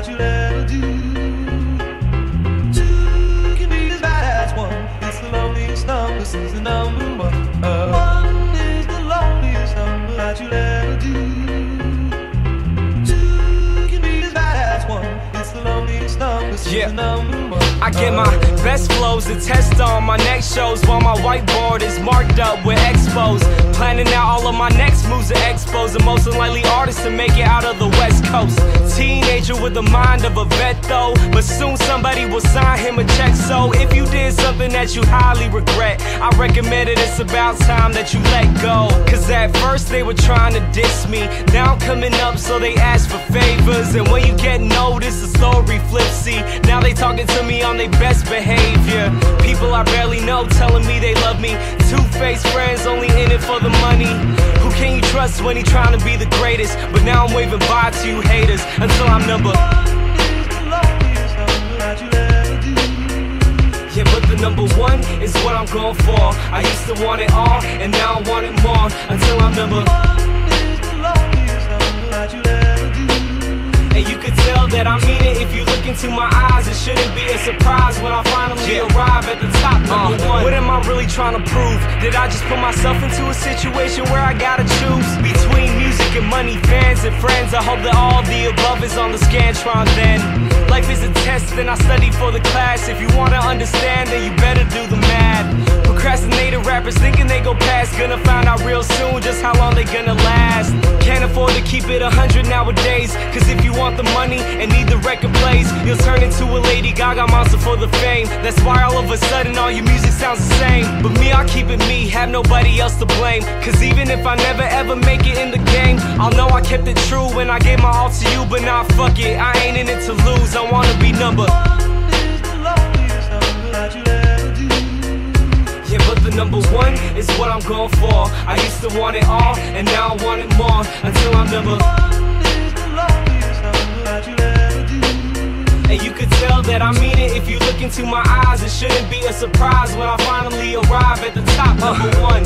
that you'll ever do. Two can be as bad as one. It's the loneliest number since the number one. One is the loneliest number that you'll ever do. Two can be as bad as one. It's the loneliest number since the number one. I get my best flows to test on my next shows while my whiteboard is marked up with expos. Planning out all of my next moves at expos. The most unlikely artist to make it out of the West Coast. Teenager with the mind of a vet though, but soon somebody will sign him a check. So if you did something that you highly regret, I recommend it, it's about time that you let go. Cause at first they were trying to diss me, now I'm coming up so they ask for favors. And when you get noticed, the story flips. See, now they talking to me on their best behavior. People I barely know telling me they love me. Two-faced friends only in it for the money. Who can you trust when he trying to be the greatest? But now I'm waving bye to you haters until I'm number one is the loneliest number that you'll ever do. Yeah, but the number one is what I'm going for. I used to want it all, and now I want it more. Until I'm number one is the loneliest number that you'll ever do. And you could tell that I mean it if you look into my eyes. It shouldn't be a surprise when I finally arrive at the top, number one. What am I really trying to prove? Did I just put myself into a situation where I gotta choose between music and money, fans and friends? I hope that all the above is on the Scantron then. Life is a test and I study for the class. If you wanna understand, then you better do the math. Procrastinated rappers thinking they go past, gonna find out real soon just how long they gonna last. Can't afford to keep it 100 nowadays, cause if you want the money and need the record plays, you'll turn into a Lady Gaga monster for the fame. That's why all of a sudden all your music sounds the same. But me, I keep it me, have nobody else to blame. Cause even if I never ever make it in the game, I'll know I kept it true when I gave my all to you. But nah, fuck it, I ain't in it to lose, I wanna be number one is the loneliest number that you'll ever do. Yeah, but the number one is what I'm going for. I used to want it all, and now I want it more. Until I'm number one is the loneliest number that you'll ever do. And you could tell that I mean it if you look into my eyes. It shouldn't be a surprise when I finally arrive at the top, number one.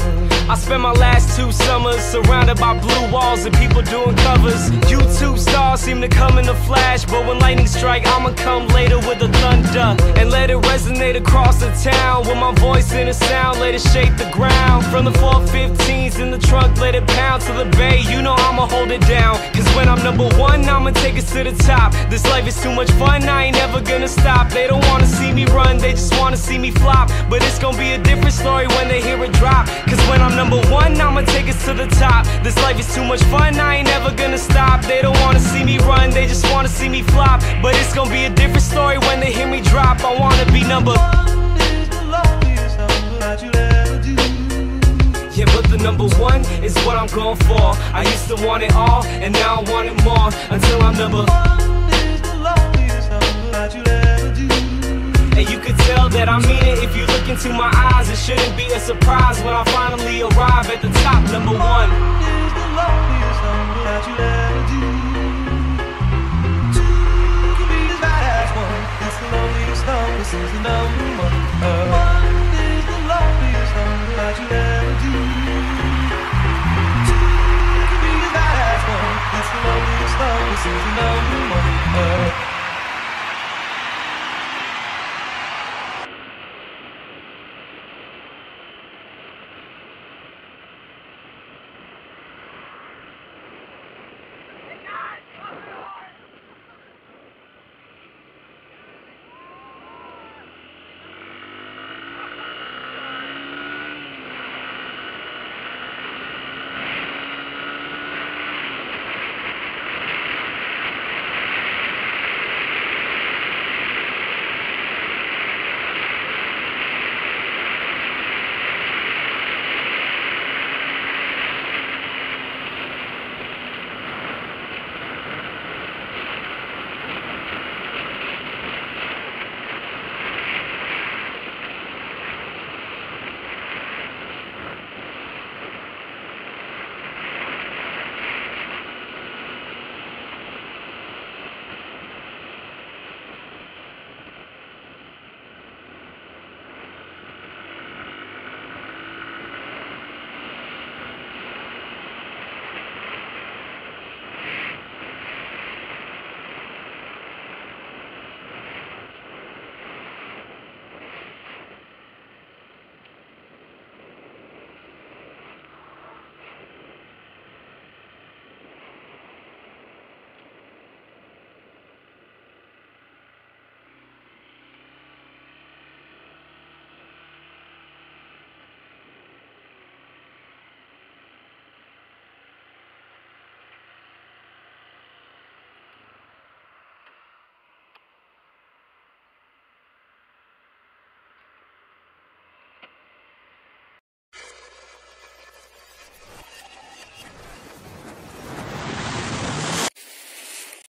I spent my last 2 summers surrounded by blue walls and people doing covers. YouTube stars seem to come in a flash, but when lightning strike, I'ma come later with the thunder and let it resonate across the town. With my voice in a sound, let it shake the ground. From the 415s in the trunk, let it pound to the bay. You know I'ma hold it down. Cause when I'm number one, I'ma take it to the top. This life is too much fun, I ain't never gonna stop. They don't wanna see me run, they just wanna see me flop. But it's gonna be a different story when they hear it drop. Cause when I'm number one, I'ma take it to the top. This life is too much fun, I ain't never gonna stop. They don't wanna see me run, they just wanna see me flop. But it's gonna be a different story when they hear me drop. I wanna be number one is the loneliest number that you'll ever do. Yeah, but the number one is what I'm going for. I used to want it all, and now I want it more. Until I'm number one is the loneliest number that you'll ever do. And you could tell that I mean it if you look into my eyes. It shouldn't be a surprise when I finally arrive at the top, number one. Is the loneliest number that you'll ever do. Two can be as bad as one. It's the loneliest number since the number